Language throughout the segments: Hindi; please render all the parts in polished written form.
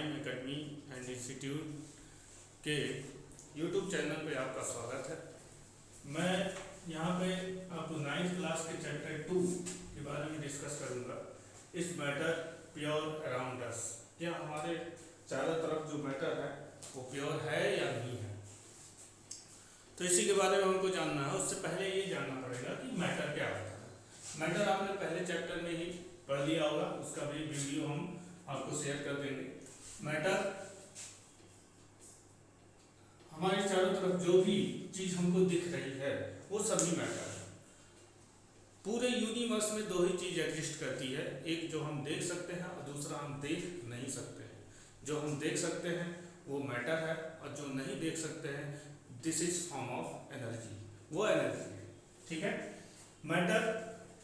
प्राइम एकेडमी एंड इंस्टीट्यूट के यूट्यूब चैनल पे आपका स्वागत है। मैं यहाँ पे आपको 9th क्लास के चैप्टर 2 के बारे में डिस्कस करूँगा। इस मैटर प्योर अराउंड अस, क्या हमारे चारों तरफ जो मैटर है वो प्योर है या नहीं है, तो इसी के बारे में हमको जानना है। उससे पहले ये जानना पड़ेगा कि मैटर क्या होता है। मैटर आपने पहले चैप्टर में ही पढ़ लिया होगा, उसका भी वीडियो हम आपको शेयर कर देंगे। मैटर हमारे चारों तरफ जो भी चीज हमको दिख रही है वो सभी मैटर है। पूरे यूनिवर्स में दो ही चीज एग्जिस्ट करती है, एक जो हम देख सकते हैं और दूसरा हम देख नहीं सकते हैं। जो हम देख सकते हैं वो मैटर है और जो नहीं देख सकते हैं this is form of energy, वो एनर्जी है। ठीक है। मैटर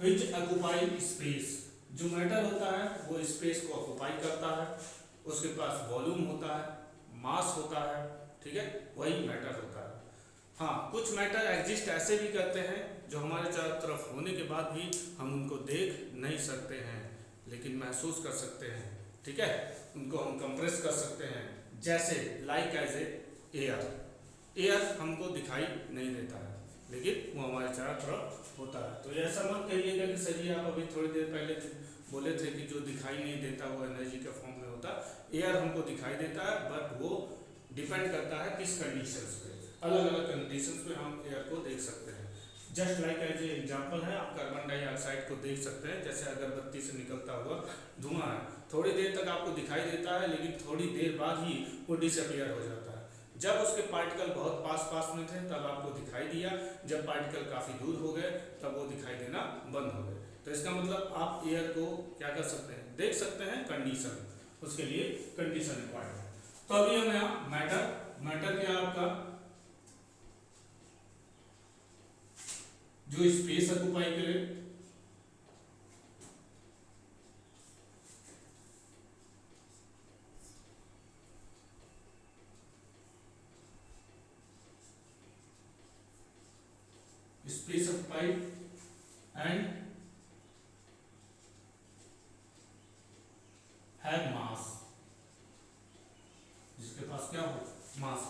विच ऑक्युपाई स्पेस, जो मैटर होता है वो स्पेस को ऑक्युपाई करता है, उसके पास वॉल्यूम होता है, मास होता है। ठीक है, वही मैटर होता है। हाँ, कुछ मैटर एग्जिस्ट ऐसे भी करते हैं जो हमारे चारों तरफ होने के बाद भी हम उनको देख नहीं सकते हैं लेकिन महसूस कर सकते हैं। ठीक है, उनको हम कंप्रेस कर सकते हैं, जैसे लाइक एज एयर। एयर हमको दिखाई नहीं देता है लेकिन वो हमारे चारों तरफ होता है। तो ऐसा मत कहिएगा कि सर जी आप अभी थोड़ी देर पहले बोले थे कि जो दिखाई नहीं देता वो एनर्जी के फॉर्म में होता। एयर हमको दिखाई देता है बट वो डिपेंड करता है किस कंडीशंस पे। अलग अलग कंडीशंस पे हम एयर को देख सकते हैं। जस्ट लाइक एज एग्जांपल है, आप कार्बन डाइऑक्साइड को देख सकते हैं, जैसे अगरबत्ती से निकलता हुआ धुआं है। थोड़ी देर तक आपको दिखाई देता है लेकिन थोड़ी देर बाद ही वो डिसअपीयर हो जाता है। जब उसके पार्टिकल बहुत पास में थे तब आपको दिखाई दिया, जब पार्टिकल काफ़ी दूर हो गए तब वो दिखाई देना बंद हो गए। तो इसका मतलब आप एयर को क्या कर सकते हैं, देख सकते हैं। कंडीशन, उसके लिए कंडीशन रिक्वायर्ड है। तो अभी हम यहाँ मैटर क्या आपका जो स्पेस ऑक्युपाई करे, स्पेस ऑक्युपाई एंड हैव मास, जिसके पास क्या हो, मास।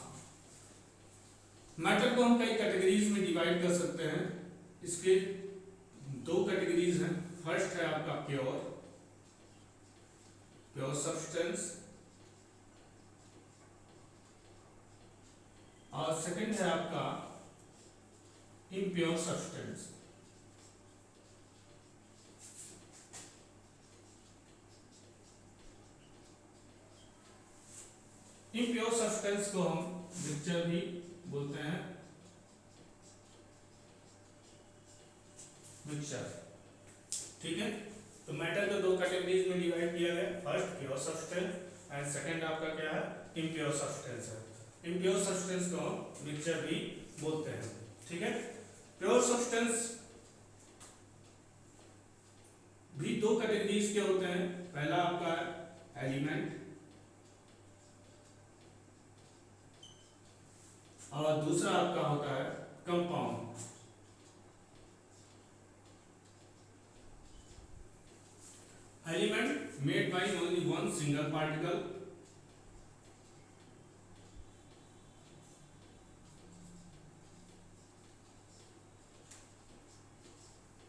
मैटर को हम कई कैटेगरीज में डिवाइड कर सकते हैं। इसके दो कैटेगरीज हैं। फर्स्ट है आपका प्योर सब्सटेंस और सेकंड है आपका इम्प्योर सब्सटेंस। इम्प्योर सब्सटेंस को हम मिक्सचर भी बोलते हैं, मिक्सचर। ठीक है, तो मैटर को दो कैटेगरीज में डिवाइड किया गया। First pure substance and second आपका क्या है, इम्प्योर सब्सटेंस है। इम्प्योर सब्सटेंस को हम मिक्सचर भी बोलते हैं। ठीक है, प्योर सब्सटेंस भी दो कैटेगरीज के होते हैं। पहला आपका एलिमेंट और दूसरा आपका होता है compound. Element made by only one single particle,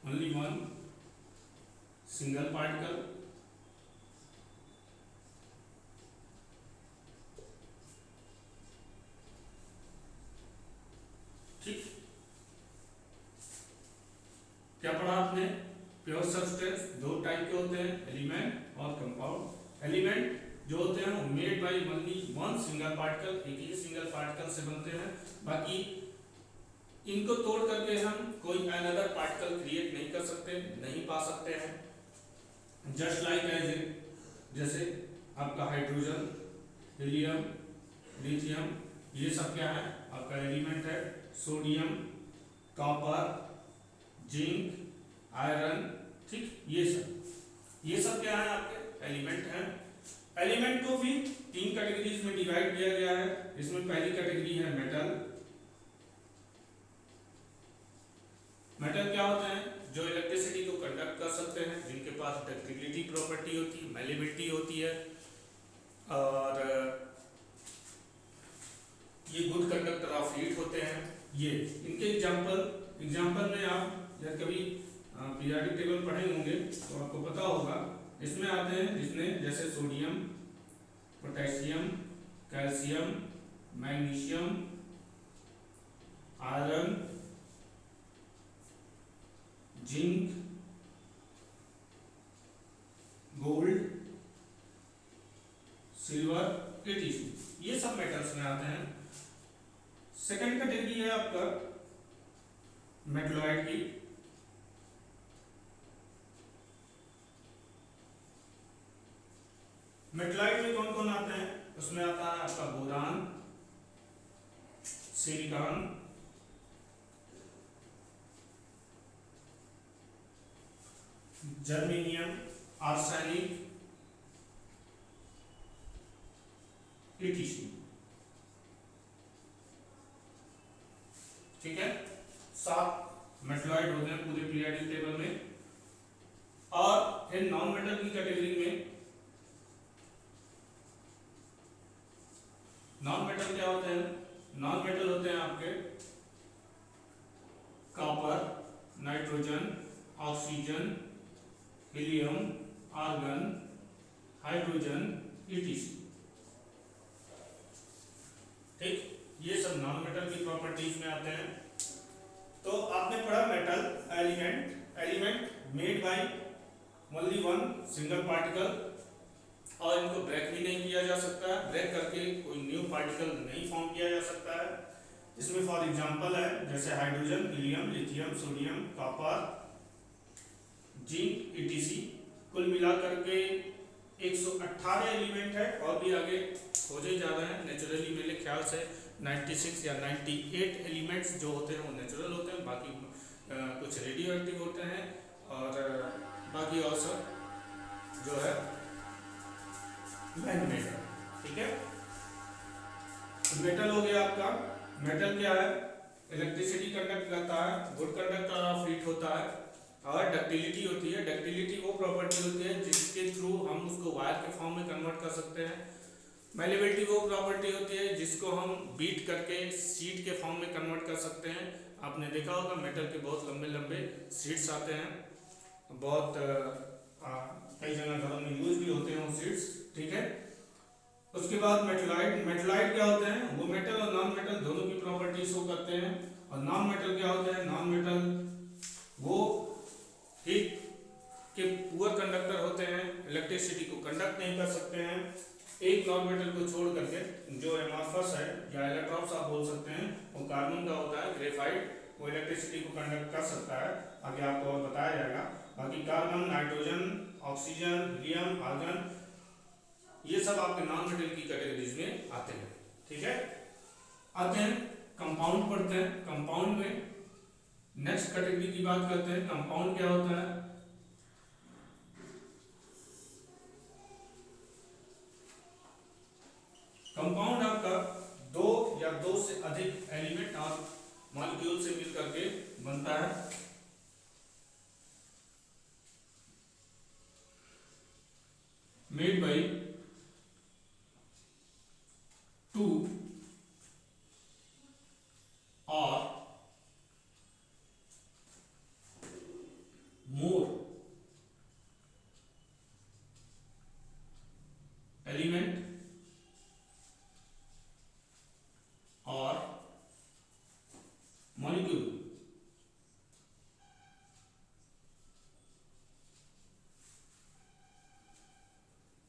only one single particle, ठीक। क्या पढ़ा आपने, प्योर सब्सटेंस दो टाइप के होते हैं, एलिमेंट और कंपाउंड। एलिमेंट जो होते हैं वो made by only one single particle, एक ही सिंगल पार्टिकल से बनते हैं। बाकी इनको तोड़ करके हम कोई अनदर पार्टिकल क्रिएट नहीं कर सकते, नहीं पा सकते हैं। जस्ट लाइक एज जैसे आपका हाइड्रोजन, हीलियम, लिथियम, ये सब क्या है आपका एलिमेंट है। सोडियम, कॉपर, जिंक, आयरन, ठीक, ये सब क्या है आपके एलिमेंट हैं। एलिमेंट को भी तीन कैटेगरीज में डिवाइड किया गया है। इसमें पहली कैटेगरी है मेटल। मेटल क्या होते हैं, जो इलेक्ट्रिसिटी को कंडक्ट कर सकते हैं, जिनके पास डक्टिलिटी प्रॉपर्टी होती है, मैलेबिलिटी होती है और ये इनके एग्जाम्पल में आप या कभी पीरियोडिक टेबल पढ़े होंगे तो आपको पता होगा, इसमें आते हैं जिसमें जैसे sodium, potassium, calcium, magnesium, iron, zinc, gold, silver, etc, ये सब मेटल्स में आते हैं। सेकंड कैटेगरी है आपका मेटलॉइड की। मेटलॉइड में कौन कौन आते हैं? उसमें आता है आपका boron, silicon, germanium, arsenic, etc. ठीक है, 7 मेटलॉइड होते हैं पूरे पीरियोडिक टेबल में। और फिर नॉन मेटल की कैटेगरी में, नॉन मेटल क्या होते हैं? नॉन मेटल होते हैं आपके copper, nitrogen, oxygen, helium, argon, hydrogen, etc. ठीक, ये सब नॉन मेटल की प्रॉपर्टीज में आते हैं। तो आपने पढ़ा metal element made by only one single particle, और इनको ब्रेक भी नहीं किया जा सकता है, ब्रेक करके कोई न्यू पार्टिकल नहीं फॉर्म किया जा सकता है। इसमें फॉर एग्जांपल है जैसे hydrogen, helium, lithium, sodium, copper, zinc, etc. कुल मिलाकर के 118 एलिमेंट है, और भी आगे खोजे जा रहे हैं। नेचुरली मेरे ख्याल से 96 या 98 एलिमेंट्स जो होते हैं वो नेचुरल होते हैं, बाकी कुछ रेडियो एक्टिव होते हैं, और बाकी और सब जो है मैन मेड है। ठीक है, मेटल हो गया आपका। मेटल क्या है? इलेक्ट्रिसिटी कंडक्ट करता है, गुड कंडक्टर ऑफ हीट होता है, और डक्टिलिटी होती है। डक्टिलिटी वो प्रॉपर्टी होती है जिसके थ्रू हम उसको वायर के फॉर्म में कन्वर्ट कर सकते हैं। मैलेबिलिटी वो प्रॉपर्टी होती है जिसको हम बीट करके शीट के फॉर्म में कन्वर्ट कर सकते हैं। आपने देखा होगा मेटल के बहुत लंबे लंबे शीट्स आते हैं, बहुत कई जगह घरों में यूज भी होते हैं वो शीट्स। ठीक है, उसके बाद मेटलाइड क्या होते हैं? वो मेटल और नॉन मेटल दोनों की प्रॉपर्टी शो करते हैं। और नॉन मेटल क्या होते हैं? नॉन मेटल वो हीट के पुअर कंडक्टर होते हैं, इलेक्ट्रिसिटी को कंडक्ट नहीं कर सकते हैं। एक नॉन मेटल को छोड़ करके जो एमॉर्फस है या इलेक्ट्रॉन्स आप बोल सकते हैं, वो कार्बन का होता है, ग्रेफाइट, वो इलेक्ट्रिसिटी को कंडक्ट कर सकता है। आगे आपको और बताया जाएगा। बाकी carbon, nitrogen, oxygen, helium, argon, ये सब आपके नॉन मेटल की कैटेगरीज में आते हैं। ठीक है, आते हैं कंपाउंड पढ़ते हैं। कंपाउंड में नेक्स्ट कैटेगरी की बात करते हैं। कंपाउंड क्या होता है? कंपाउंड आपका दो या दो से अधिक एलिमेंट और मॉलिक्यूल से मिलकर के बनता है। मेड बाय टू और मोर एलिमेंट और मॉलिक्यूल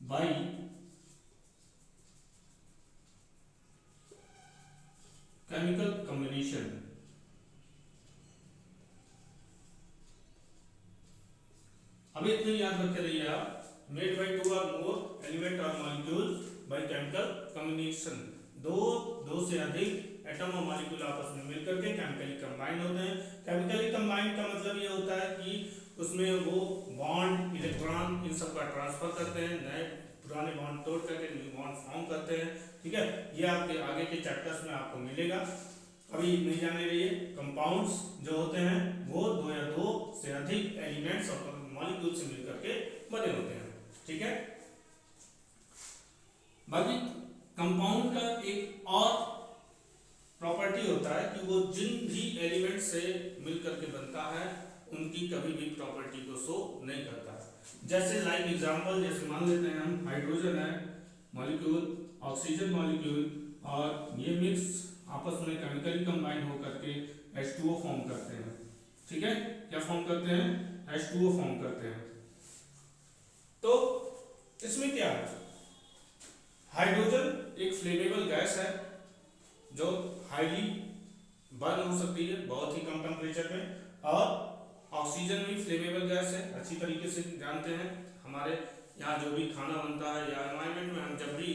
बाय केमिकल कॉम्बिनेशन। अभी इतने याद रखे रहिए आप। मेड बाय टू और मोर एलिमेंट और मॉलिक्यूल्स बाय केमिकल कॉम्बिनेशन। दो से अधिक एटम और मॉलिक्यूल आपस में मिलकर के केमिकली कंबाइन होते हैं। केमिकली कंबाइन का मतलब ये होता है कि उसमें वो बॉन्ड, इलेक्ट्रॉन, इन सब का ट्रांसफर करते हैं, नए पुराने बॉन्ड तोड़ करके न्यू बॉन्ड फॉर्म करते हैं। ठीक है, ये आपके आगे के चैप्टर्स में आपको मिलेगा, अभी नहीं जाने रहिए। कंपाउंड्स जो होते हैं वो दो या दो से अधिक एलिमेंट्स और मॉलिक्यूल से मिलकर के बने होते हैं। ठीक है, बाकी कंपाउंड का एक और प्रॉपर्टी होता होता है कि वो जिन भी एलिमेंट से मिलकर के बनता है उनकी कभी भी प्रॉपर्टी को शो नहीं करता। जैसे लाइक एग्जांपल, जैसे मान लेते हैं हम हाइड्रोजन है मॉलिक्यूल, ऑक्सीजन मॉलिक्यूल, और ये मिक्स आपस में केमिकली कंबाइन होकर के H2O फॉर्म करते हैं। ठीक है, क्या फॉर्म करते हैं? H2O फॉर्म करते हैं। तो इसमें क्या है, हाइड्रोजन एक फ्लेमेबल गैस है जो हाईली बर्न हो सकती है बहुत ही कम टेम्परेचर में, और ऑक्सीजन भी फ्लेमेबल गैस है, अच्छी तरीके से जानते हैं। हमारे यहाँ जो भी खाना बनता है या एनवायरनमेंट में हम जब भी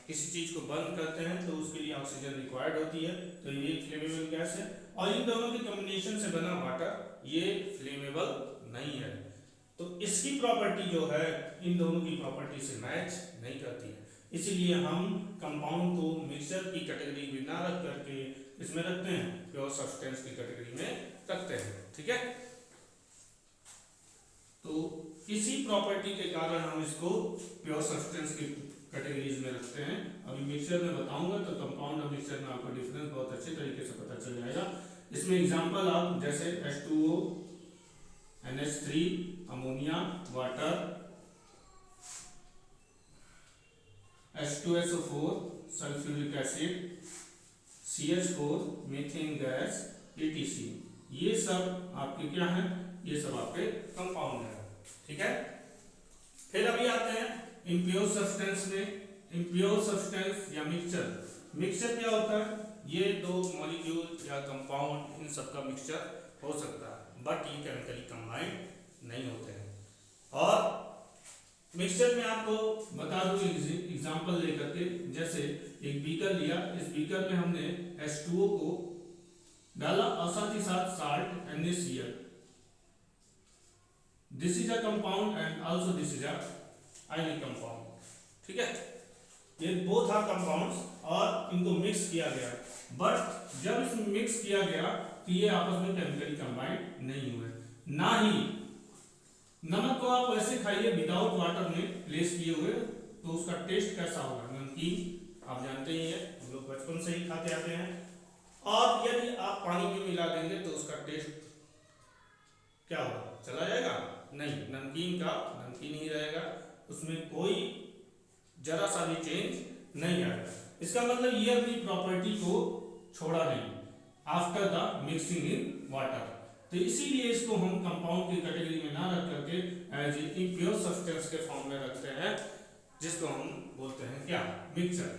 किसी चीज़ को बर्न करते हैं तो उसके लिए ऑक्सीजन रिक्वायर्ड होती है, तो ये एक फ्लेमेबल गैस है। और इन दोनों के कॉम्बिनेशन से बना वाटर ये फ्लेमेबल नहीं है, तो इसकी प्रॉपर्टी जो है इन दोनों की प्रॉपर्टी से मैच नहीं करती है। इसीलिए हम कंपाउंड को मिक्सचर की कैटेगरी में ना रख करके इसमें रखते हैं, प्योर सब्सटेंस की कैटेगरी में रखते हैं। ठीक है, तो इसी प्रॉपर्टी के कारण हम इसको प्योर सब्सटेंस की कैटेगरीज में रखते हैं। अभी मिक्सचर में बताऊंगा तो कंपाउंड और मिक्सचर में आपको डिफरेंस बहुत अच्छे तरीके से पता चल जाएगा। इसमें एग्जांपल आप जैसे H2O, NH3, ammonia, water, H2SO4, sulphuric acid, CH4, methane gas, ETC, ये सब आपके क्या हैं? ये सब आपके कंपाउंड हैं। ठीक है, फिर अभी आते हैं इम्प्योर सब्सटेंस में। इम्प्योर सब्सटेंस या मिक्सचर, मिक्सचर क्या होता है? ये दो मॉलिक्यूल या कंपाउंड इन सब का मिक्सचर हो सकता है, बट ये केमिकली कंबाइंड नहीं होते हैं। और मिक्सचर में आपको बता दूं एग्जांपल लेकर के, जैसे एक बीकर लिया, इस बीकर में हमने H2O को डाला और साथ ही साथ salt NaCl। This is a compound and also this is a ionic compound. ठीक है, ये बोथ आर कंपाउंड्स और इनको मिक्स किया गया, बट जब इसमें मिक्स किया गया तो ये आपस में केमिकली कंबाइंड नहीं हुए। ना ही नमक को आप ऐसे खाइए विदाउट वाटर में प्लेस किए हुए तो उसका टेस्ट कैसा होगा? नमकीन, आप जानते ही हैं, हम लोग बचपन से ही खाते आते हैं। और यदि आप पानी में मिला देंगे तो उसका टेस्ट क्या होगा? चला जाएगा? नहीं, नमकीन का नमकीन ही रहेगा, उसमें कोई जरा सा भी चेंज नहीं आएगा। इसका मतलब ये अपनी प्रॉपर्टी को छोड़ा नहीं after the mixing in water. तो इसीलिए इसको हम कंपाउंड की कैटेगरी में ना रख करके एज ए इम्प्योर सब्सटेंस के फॉर्म में रखते हैं, जिसको हम बोलते हैं क्या? मिक्सचर।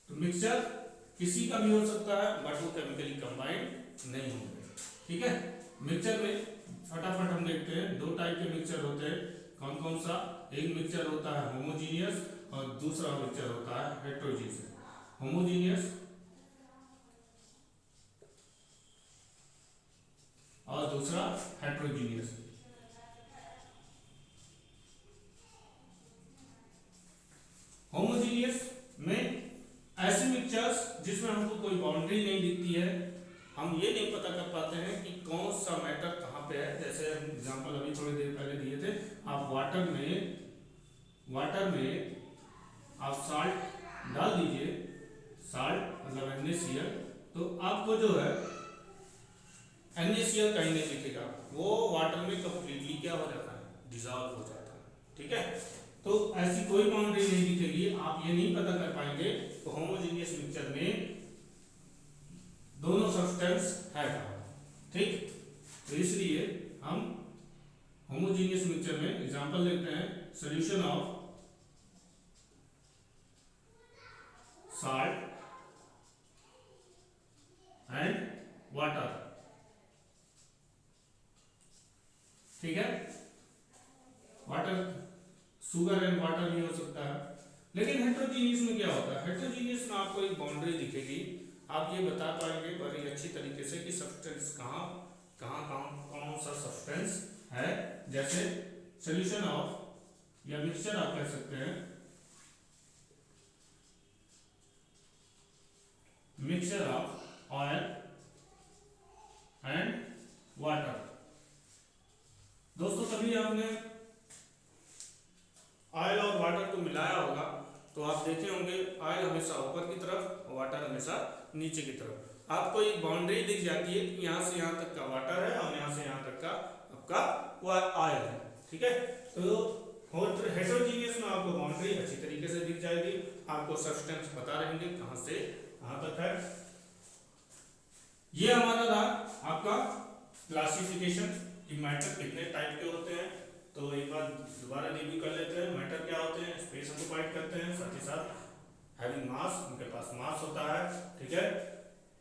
तो मिक्सचर किसी का भी हो सकता है, बट वो केमिकली कंबाइंड नहीं होंगे। ठीक है, मिक्सचर में फटाफट हम देखते हैं, दो टाइप के मिक्सचर होते हैं। कौन कौन सा? एक मिक्सचर होता है होमोजीनियस और दूसरा मिक्सचर होता है हेट्रोजीनियस। होमोजीनियस और दूसरा हेट्रोजीनियस। होमोजीनियस में ऐसे मिक्सचर्स जिसमें हमको कोई बाउंड्री नहीं दिखती है, हम ये नहीं पता कर पाते हैं कि कौन सा मैटर कहाँ पे है। जैसे एग्जांपल अभी थोड़ी देर पहले दिए थे, आप वाटर में आप साल्ट डाल दीजिए, साल्ट मतलब NaCl, तो आपको जो है NaCl कहीं नहीं दिखेगा, वो वाटर में कंप्लीटली क्या हो जाता है? डिसॉल्व हो जाता है। ठीक है, तो ऐसी कोई बाउंड्री नहीं दिखेगी, आप ये नहीं पता कर पाएंगे तो होमोजेनियस मिक्सचर में दोनों सब्सटेंस है कहाँ। ठीक, तो इसलिए हम होमोजेनियस मिक्सचर में एग्जांपल लेते हैं, solution of salt and water। ठीक है, वाटर, शुगर एंड वाटर भी हो सकता है। लेकिन हेट्रोजीनियस में क्या होता है? हेट्रोजीनियस में आपको एक बाउंड्री दिखेगी, आप ये बता पाएंगे बड़ी अच्छी तरीके से कि सब्सटेंस कौन सा सब्सटेंस है। जैसे सॉल्यूशन ऑफ या मिक्सचर आप कह सकते हैं, mixture of oil and water. दोस्तों कभी आपने ऑयल और वाटर को मिलाया होगा तो आप देखे होंगे ऑयल हमेशा ऊपर की तरफ, वाटर हमेशा नीचे की तरफ। आपको एक बाउंड्री दिख जाती है कि यहाँ से यहाँ तक का वाटर है और यहाँ से यहाँ तक का आपका ऑयल है, ठीक है। तो हेटेरोजीनियस में आपको बाउंड्री अच्छी तरीके से दिख जाएगी, आपको सब्सटेंस पता रहेंगे कहाँ से कहाँ तक है। ये हमारा था आपका क्लासिफिकेशन कि मैटर कितने टाइप के होते हैं। तो एक बार दोबारा रिव्यू कर लेते हैं। मैटर क्या होते हैं, स्पेस ऑक्युपाइड करते हैं, साथ ही साथ हैविंग मास, उनके पास मास होता है, ठीक है।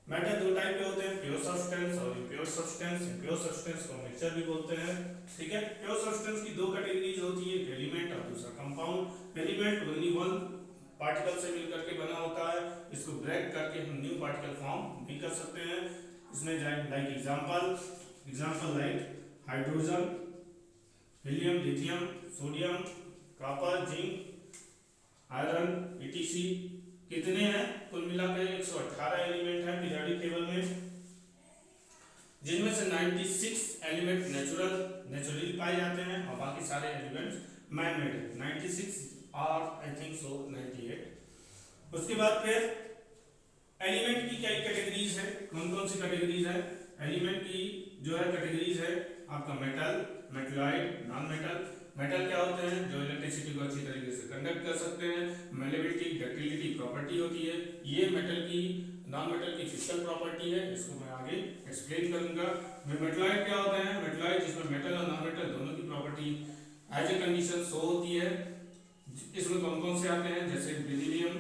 मैटर दो टाइप के होते हैं, प्योर सब्सटेंस और इम्प्योर सब्सटेंस। इम्प्योर सब्सटेंस को मिक्सचर भी बोलते हैं, ठीक है। प्योर सब्सटेंस की दो कैटेगरीज होती है, एलिमेंट और दूसरा compound. Element only one particle से मिलकर के बना होता है, इसको ब्रेक करके हम न्यू पार्टिकल फॉर्म भी कर सकते हैं। इसमें like example like hydrogen, helium, lithium, sodium, copper, zinc, iron, etc। कितने हैं कुल मिलाकर 118 एलिमेंट हैं पीरियोडिक टेबल में, जिनमें से 96 एलिमेंट नेचुरली पाए जाते हैं और बाकी सारे एलिमेंट्स मैन मेड है। 96 और आई थिंक सो 98। उसके बाद फिर एलिमेंट की क्या कैटेगरीज है, कौन कौन सी कैटेगरीज है एलिमेंट की जो है कैटेगरीज है आपका metal, metalloid, non metal. Metal क्या होते हैं, जो इलेक्ट्रिसिटी को अच्छी तरीके से कंडक्ट कर सकते हैं। मेलेबिलिटी, डक्टिलिटी प्रॉपर्टी होती है, ये मेटल की नॉन मेटल की फिजिकल प्रॉपर्टी है, इसको मैं आगे एक्सप्लेन करूंगा। मेटलॉइड क्या होते हैं, मेटलॉइड जिसमें मेटल और नॉन मेटल दोनों की property as a condition show होती है। इसमें कौन कौन से आते हैं, जैसे beryllium,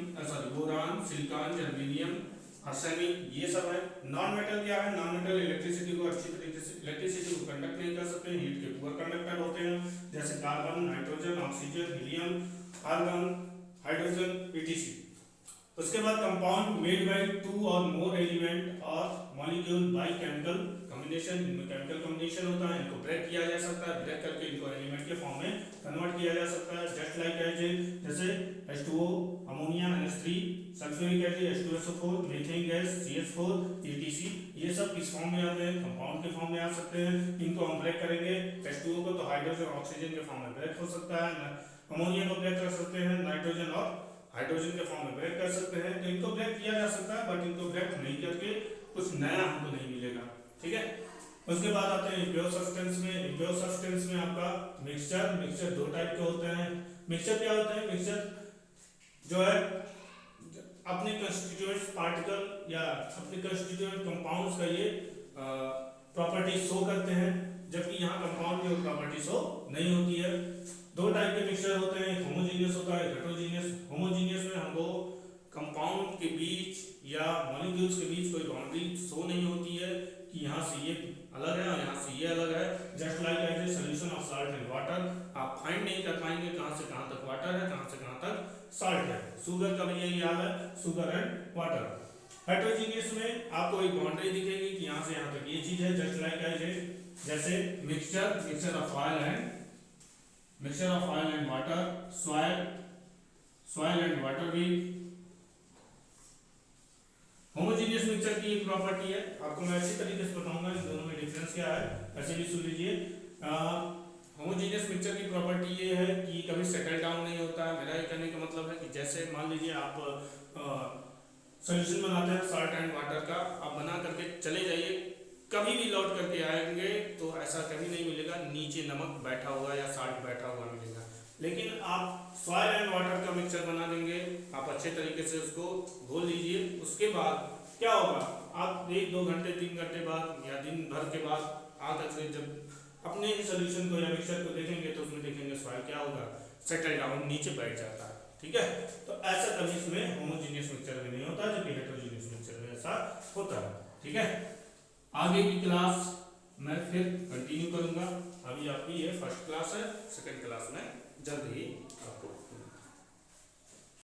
boron, silicon, germanium, arsenic, ये सब है। नॉन मेटल क्या है, नॉन मेटल इलेक्ट्रिसिटी को अच्छी तरीके से इलेक्ट्रिसिटी को कंडक्ट नहीं कर सकते, हीट के पुअर कंडक्टर होते हैं, जैसे carbon, nitrogen, oxygen, helium, argon, hydrogen, etc। उसके बाद कंपाउंड मेड बाय टू और मोर एलिमेंट और मॉलिक्यूल बाय केमिकल कॉम्बिनेशन। इनमें केमिकल कॉम्बिनेशन होता है, इनको ब्रेक किया जा सकता है, ब्रेक करके इनको एलिमेंट के फॉर्म में कन्वर्ट किया जा सकता है। जस्ट लाइक जैसे H2O, ammonia, NH3, sulphuric acid, H2SO4, methane gas, CH4, etc। ये सब किस फॉर्म में आते हैं, कंपाउंड के फॉर्म में आ सकते हैं। इनको हम ब्रेक करेंगे, H2O को तो हाइड्रोजन ऑक्सीजन के फॉर्म में ब्रेक हो सकता है, अमोनिया को ब्रेक कर सकते हैं, नाइट्रोजन और हाइड्रोजन के फॉर्म में ब्रेक कर सकते हैं। तो इनको ब्रेक किया जा सकता है, बट इनको ब्रेक नहीं करके कुछ नया हमको नहीं मिलेगा, ठीक है। उसके बाद आते हैं प्योर सब्सटेंस में। प्योर सब्सटेंस में आपका मिक्सचर दो टाइप के होते हैं। मिक्सचर क्या होता है, मिक्सचर जो है अपने कंस्टिट्यूएंट पार्टिकल या अपने कंस्टिट्यूएंट कंपाउंड्स का ये प्रॉपर्टी शो करते हैं, जबकि यहाँ कंपाउंड की प्रॉपर्टी शो नहीं होती है। दो टाइप के मिक्सचर होते हैं, होमोजीनियस होता है, हेटेरोजीनियस। होमोजीनियस में हमको कंपाउंड के बीच या मॉलिक्यूल्स के बीच कोई बाउंड्री शो नहीं होती है कि यहाँ से ये अलग है और यहाँ से ये अलग है। Just like as a solution of salt and water, आप फाइंड नहीं कर पाएंगे कहाँ से कहाँ तक वाटर है, कहाँ से कहाँ तक सॉल्ट है। शुगर का भी यही हाल है, शुगर एंड वाटर। हेटेरोजीनियस में आपको एक बाउंड्री दिखेगी कि यहाँ से यहाँ तक ये चीज है। जस्ट लाइक एज जैसे mixture of oil and water, soil and water भी। होमोजीनियस मिक्सचर की एक प्रॉपर्टी है, आपको मैं अच्छी तरीके से बताऊंगा इन दोनों में डिफरेंस क्या है, ऐसे भी सुन लीजिए। होमोजीनियस मिक्सचर की प्रॉपर्टी ये है कि कभी सेटल डाउन नहीं होता है। मेरा ये कहने का मतलब है कि जैसे मान लीजिए आप सॉल्यूशन बनाते हैं सॉल्ट एंड वाटर का, आप बना करके चले जाइए, कभी भी लौट करके आएंगे तो ऐसा कभी नहीं मिलेगा नीचे नमक बैठा हुआ या साल्ट बैठा हुआ मिलेगा। लेकिन आप सॉइल एंड वाटर का मिक्सचर बना देंगे, आप अच्छे तरीके से उसको घोल लीजिए, उसके बाद क्या होगा, आप 1-2 घंटे 3 घंटे बाद या दिन भर के बाद आकर से जब अपने ही सोल्यूशन को या मिक्सचर को देखेंगे तो उसमें देखेंगे सॉइल क्या होगा, सेटल डाउन नीचे बैठ जाता है, ठीक है। तो ऐसा कभी इसमें होमोजीनियस मिक्सचर में नहीं होता, जबकि हेटेरोजीनियस मिक्सचर में ऐसा होता है, ठीक है। आगे की क्लास मैं फिर कंटिन्यू करूंगा, अभी आपकी ये फर्स्ट क्लास है, सेकंड क्लास में जल्द ही आपको